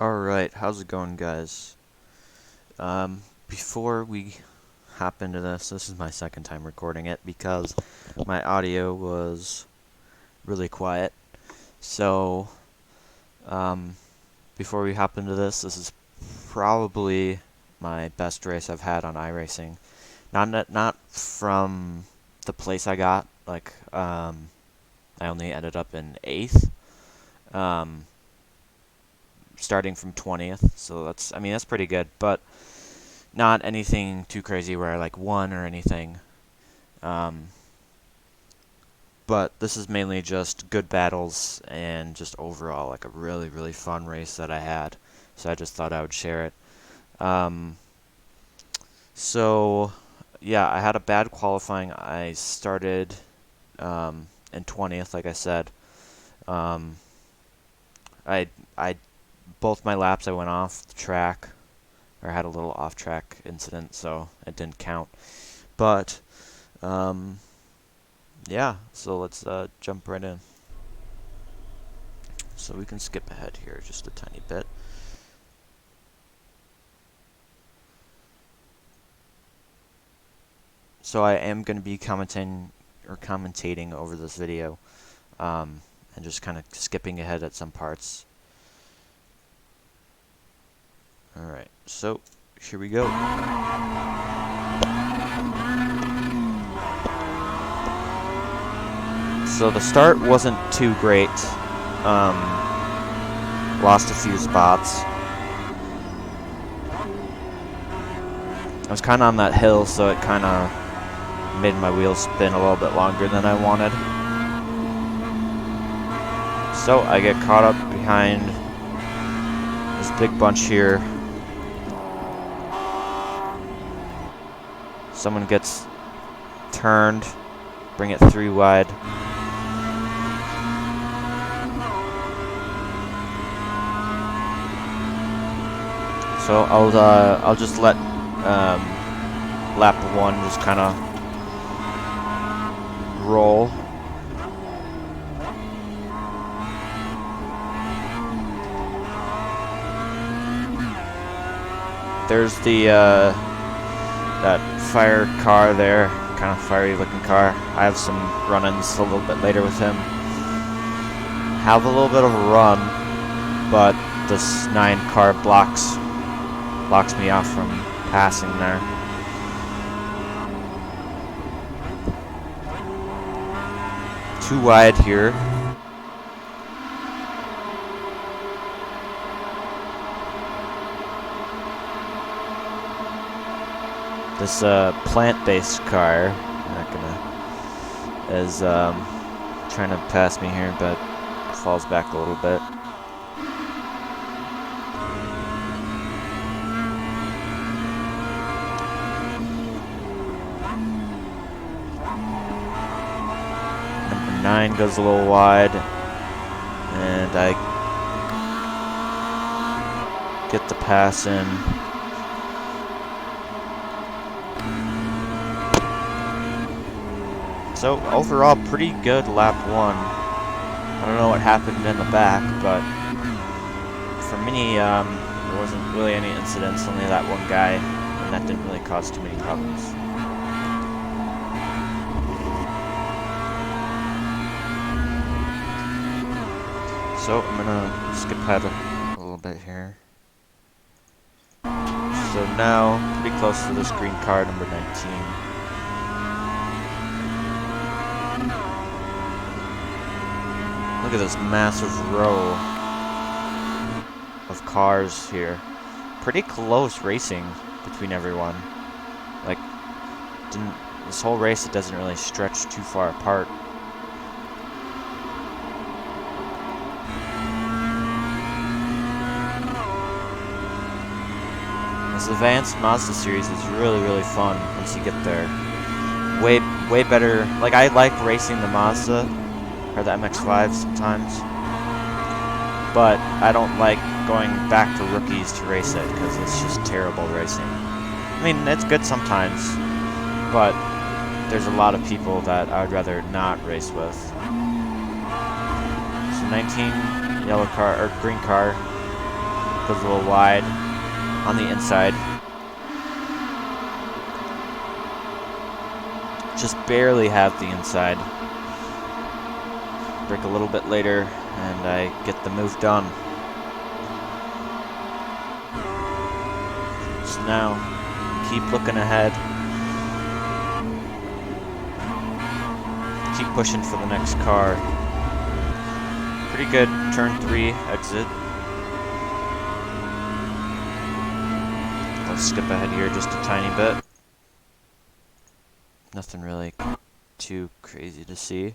Alright, how's it going, guys? Before we hop into this is my second time recording it because my audio was really quiet. So, before we hop into this is probably my best race I've had on iRacing. Not from the place I got, I only ended up in 8th. Starting from 20th, so that's pretty good, but not anything too crazy where I won or anything. But this is mainly just good battles and just overall a really fun race that I had. So I just thought I would share it. So yeah, I had a bad qualifying. I started in 20th, like I said. I both my laps I went off the track, or had a little off-track incident, so it didn't count. But yeah, so let's jump right in. So we can skip ahead here just a tiny bit. So I am going to be commentating over this video, and just kind of skipping ahead at some parts. Alright, so here we go. So the start wasn't too great. Lost a few spots. I was kind of on that hill, so it kind of made my wheels spin a little bit longer than I wanted. So I get caught up behind this big bunch here. Someone gets turned, bring it 3 wide. So I'll just let lap 1 just kind of roll. There's the that fire car there, kind of fiery looking car. I have some run-ins a little bit later with him. Have a little bit of a run, but this 9 car blocks me off from passing there. Too wide here. This plant-based car is trying to pass me here, but falls back a little bit. Number 9 goes a little wide, and I get the pass in. So overall, pretty good lap 1. I don't know what happened in the back, but for me, there wasn't really any incidents, only that one guy, and that didn't really cause too many problems. So I'm gonna skip ahead a little bit here. So now, pretty close to this green car, number 19. Look at this massive row of cars here. Pretty close racing between everyone. This whole race, it doesn't really stretch too far apart. This advanced Mazda series is really fun once you get there. Way better. I like racing the Mazda or the MX-5 sometimes, but I don't like going back to rookies to race it because it's just terrible racing. I mean, it's good sometimes, but there's a lot of people that I would rather not race with. So 19 yellow car or green car Goes a little wide on the inside. Just barely have the inside. Brake a little bit later, and I get the move done. So now, keep looking ahead. Keep pushing for the next car. Pretty good turn 3 exit. I'll skip ahead here just a tiny bit. Nothing really too crazy to see.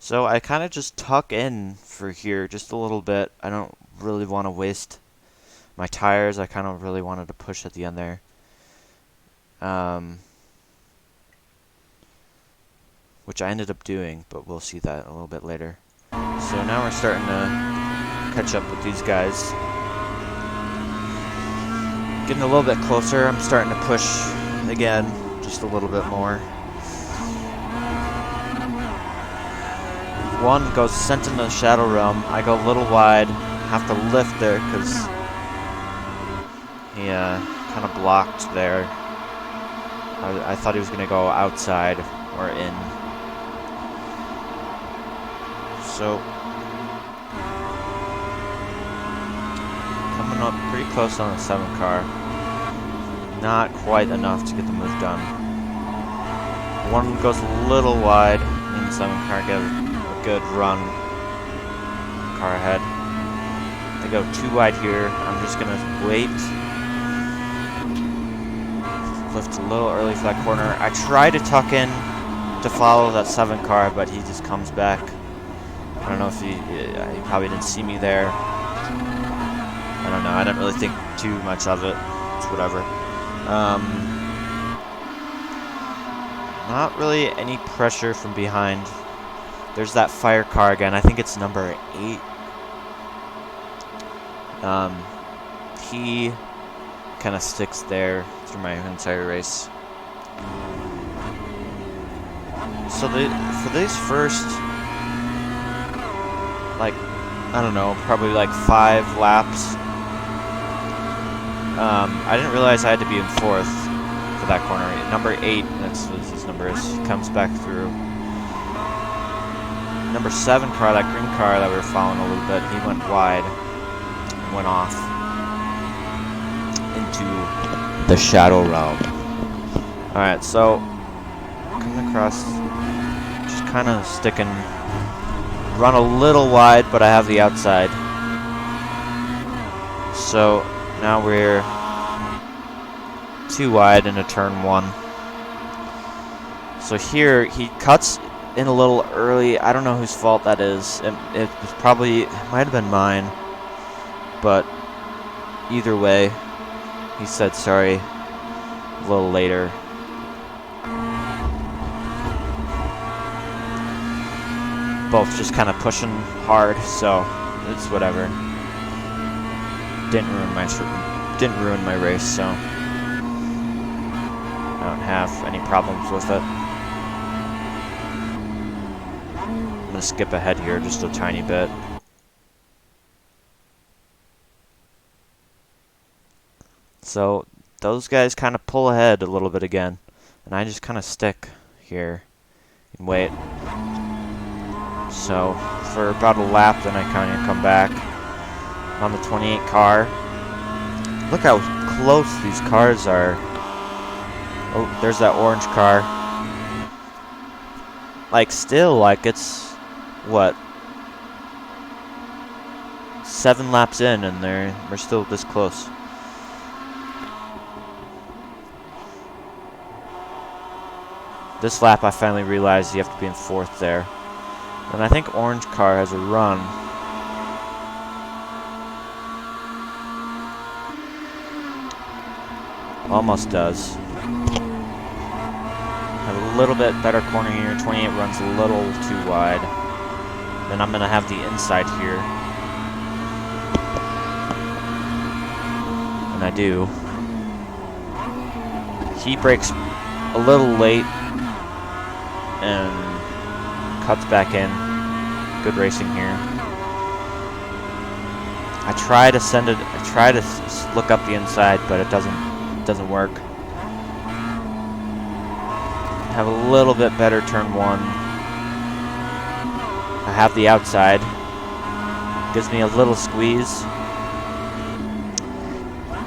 So I kind of just tuck in for here just a little bit. I don't really want to waste my tires. I kind of really wanted to push at the end there. Which I ended up doing, but we'll see that a little bit later. So now we're starting to catch up with these guys. Getting a little bit closer. I'm starting to push again, just a little bit more. One goes sent in the shadow realm. I go a little wide. Have to lift there because he kind of blocked there. I thought he was going to go outside or in. So coming up pretty close on the 7 car. Not quite enough to get the move done. One goes a little wide in the 7 car. Get a good run. Car ahead. I go too wide here. I'm just gonna wait. Lift a little early for that corner. I try to tuck in to follow that 7 car, but he just comes back. I don't know if he probably didn't see me there. I don't know. I didn't really think too much of it. It's whatever. Not really any pressure from behind. There's that fire car again. I think it's number 8. He kind of sticks there through my entire race. So for these first, like, I don't know, probably like 5 laps, I didn't realize I had to be in 4th for that corner. Number 8, that's what his number is, comes back through. Number 7 car, that green car that we were following a little bit, he went wide and went off into the shadow realm. Alright, so coming across, just kind of sticking, run a little wide, but I have the outside. So now we're too wide into turn 1. So here he cuts in a little early. I don't know whose fault that is. It was probably, it might have been mine, but either way, he said sorry a little later. Both just kind of pushing hard, so it's whatever. Didn't ruin my race, so I don't have any problems with it. I'm gonna skip ahead here just a tiny bit. So those guys kind of pull ahead a little bit again, and I just kind of stick here and wait. So for about a lap, then I kind of come back on the 28 car. Look how close these cars are. Oh, there's that orange car. Like, still, like, it's, what, 7 laps in, and we're still this close. This lap, I finally realized you have to be in 4th there. And I think orange car has a run. Almost does. Have a little bit better corner here. 28 runs a little too wide. Then I'm going to have the inside here. And I do. He brakes a little late and cuts back in. Good racing here. I try to send it. I try to look up the inside, but it doesn't work. Have a little bit better turn one. I have the outside. Gives me a little squeeze.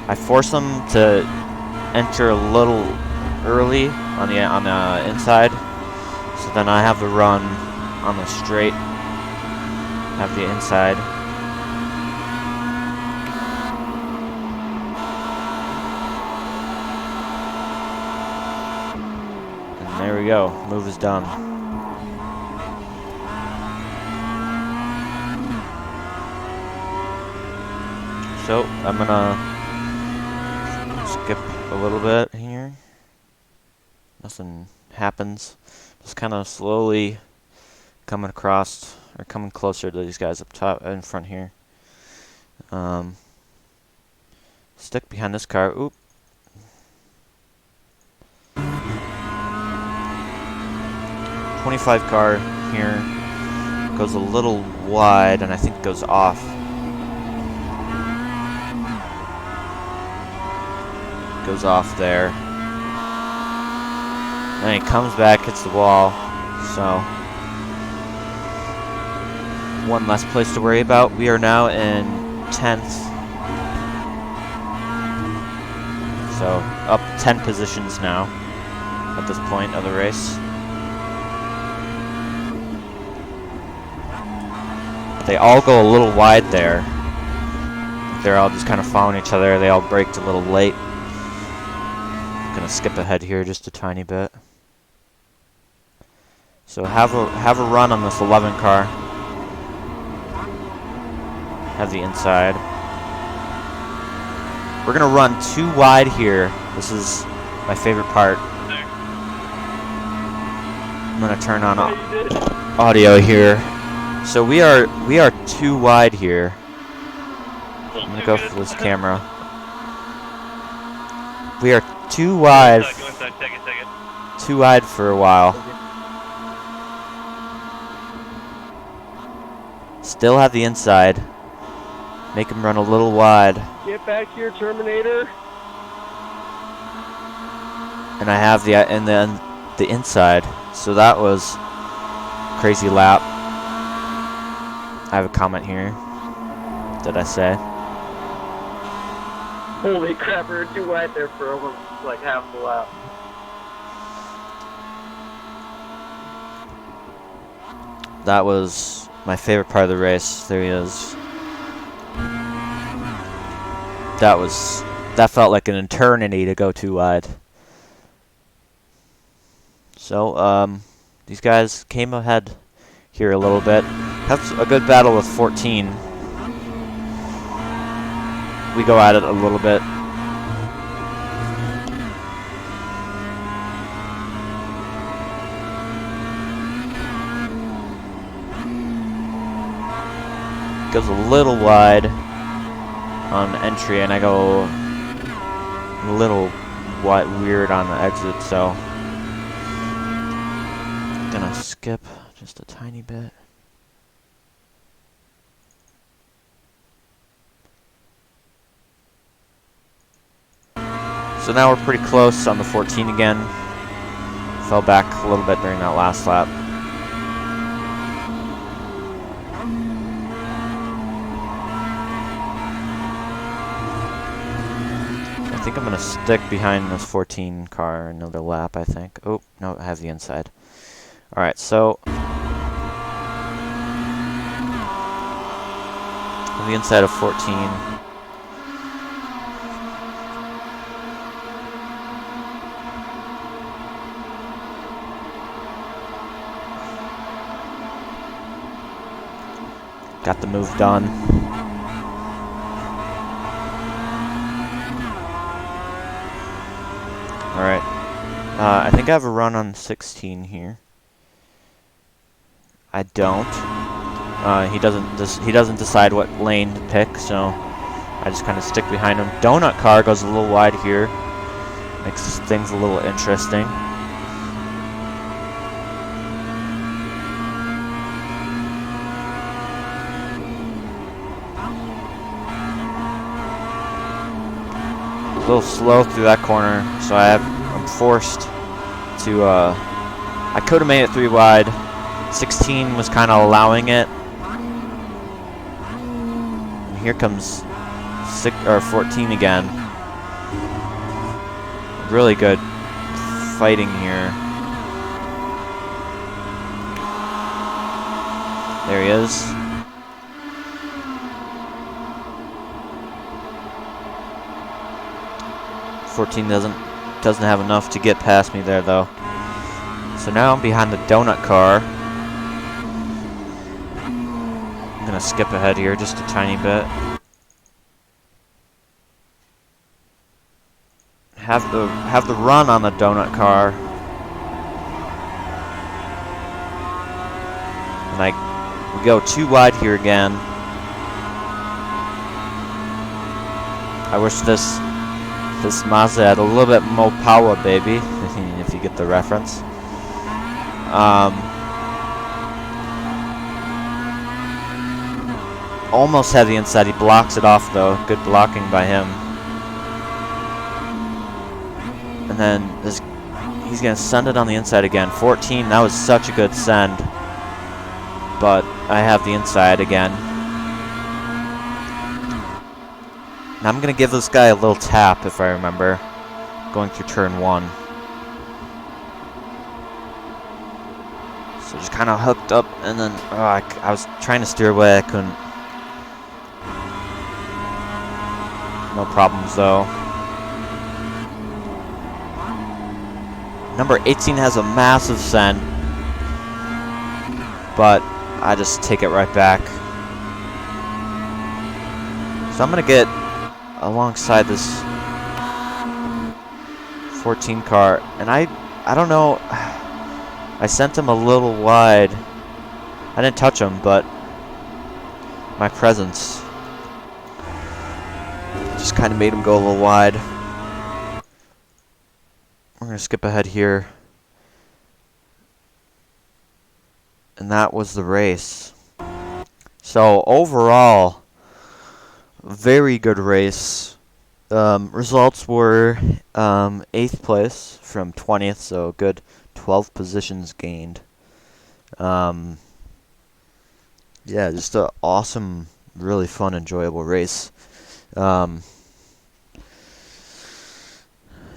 I force them to enter a little early on the inside, so then I have the run on the straight. Have the inside. And there we go. Move is done. So I'm gonna skip a little bit here. Nothing happens. Just kind of slowly coming across, or coming closer to these guys up top, in front here. Stick behind this car. Oop. .25 car here. Goes a little wide, and I think goes off. Goes off there. And he comes back, hits the wall. So, one less place to worry about. We are now in 10th. So, up 10 positions now at this point of the race. They all go a little wide there. They're all just kind of following each other. They all braked a little late. Gonna skip ahead here just a tiny bit. So have a run on this 11 car. Have the inside. We're gonna run too wide here. This is my favorite part. I'm gonna turn on audio here. So we are too wide here. I'm gonna go for this camera. We are too wide. Too wide for a while. Still have the inside. Make him run a little wide. Get back here, Terminator. And I have the inside. So that was a crazy lap. I have a comment here. Did I say? Holy crap, we were too wide there for almost like half the lap. That was my favorite part of the race. There he is. That felt like an eternity to go too wide. So, these guys came ahead here a little bit. Have a good battle with 14. We go at it a little bit. Goes a little wide on entry, and I go a little weird on the exit, so gonna skip just a tiny bit. So now we're pretty close on the 14 again. Fell back a little bit during that last lap. I think I'm going to stick behind this 14 car another lap, I think. Oh, no, I have the inside. Alright, so on the inside of 14. Got the move done. Alright. I think I have a run on 16 here. I don't. He doesn't decide what lane to pick, so I just kind of stick behind him. Donut car goes a little wide here. Makes things a little interesting. little slow through that corner, so I'm forced to, I could have made it 3 wide. 16 was kind of allowing it. And here comes 14 again. Really good fighting here. There he is. $14 doesn't have enough to get past me there though. So now I'm behind the donut car. I'm gonna skip ahead here just a tiny bit. Have the run on the donut car. And we go 2 wide here again. I wish this Mazda had a little bit more power, baby, if you get the reference. Almost had the inside. He blocks it off though. Good blocking by him. And then he's gonna send it on the inside again. 14. That was such a good send. But I have the inside again. And I'm gonna give this guy a little tap if I remember. Going through turn 1. So just kind of hooked up, and then I was trying to steer away. I couldn't. No problems though. Number 18 has a massive send, but I just take it right back. So I'm gonna get alongside this 14 car, and I don't know. I sent him a little wide. I didn't touch him, but my presence just kind of made him go a little wide. We're going to skip ahead here. And that was the race. So overall, very good race. Results were 8th place from 20th, so good 12 positions gained. Yeah, just an awesome, really fun, enjoyable race.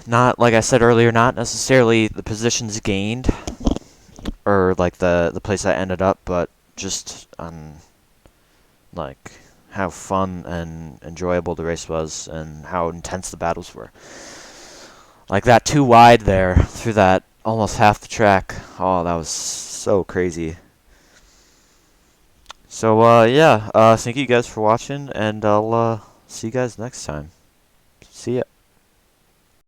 Not, like I said earlier, not necessarily the positions gained, or like the place I ended up, but just on, like, how fun and enjoyable the race was, and how intense the battles were. Like that 2 wide there, through that almost half the track. Oh, that was so crazy. So, yeah, thank you guys for watching, and I'll see you guys next time. See ya.